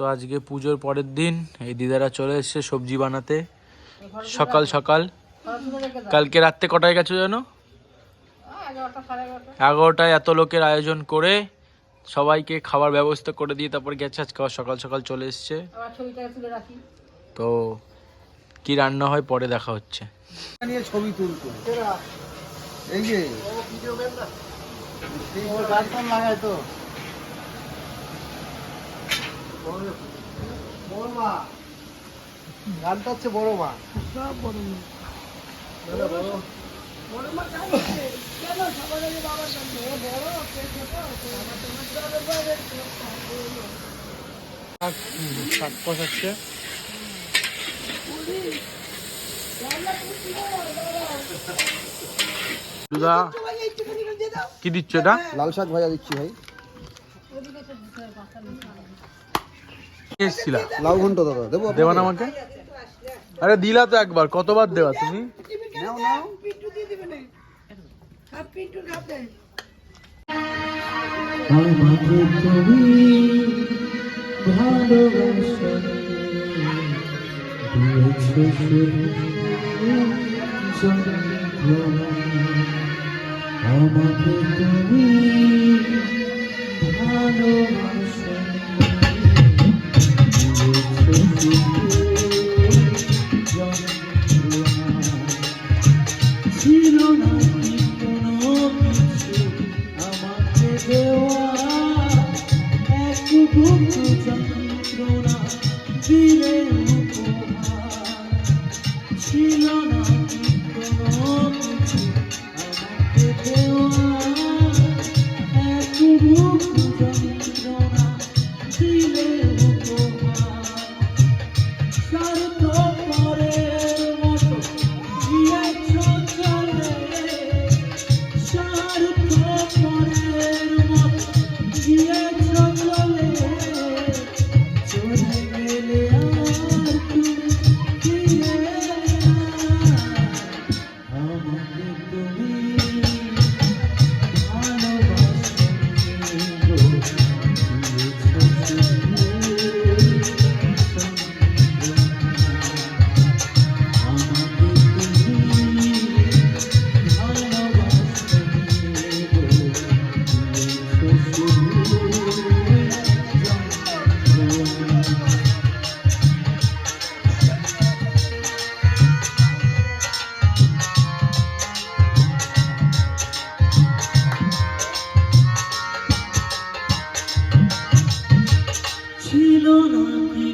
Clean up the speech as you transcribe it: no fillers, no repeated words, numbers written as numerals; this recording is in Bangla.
তো আজকে পুজোর পরের দিন এই দিদারা চলে এসছে সবজি বানাতে সকাল সকাল। কালকে রাত্রে কটায় গেছো জানো? 11টায় এত লোকের আয়োজন করে সবাইকে খাবার ব্যবস্থা করে দিয়ে তারপর গেছে, আজকে সকাল সকাল চলে এসছে। তো কি রান্না হয় পরে দেখা হচ্ছে। ছবি তুলতো এই যে লাগায় তো বড় মা গানটা হচ্ছে বড় মা, সব বড় মা বড় মা কেন সবার আগে বাবার জন্য বড় কে ছোট শাক কষাচ্ছে। দুদা কি দিচ্ছ এটা? লাল শাক ভাজা দিচ্ছি ভাই। লাউ ঘন্ট দাদা দেবো দেবা না আমাকে? আরে দিলা তো একবার, কতবার দেবা তুমি? নাও নাও আমাকে তুমি ভালোবাসো ছিল না কি কোনো কিছু আমাকে দেওয়া, এক দুঃখ যন্ত্রণা দিলে উপহার। ছিল না কি কোনো কিছু আমাকে দেওয়া, এক দুঃখ যন্ত্রণা দিলে উপহার। স্বার্থপরের মতো গিয়েছ চলে, স্বার্থপরের মতো গিয়েছ চলে, চলে গেলে আর তুমি ফিরে না। আমাকে তুমি ছিল না কি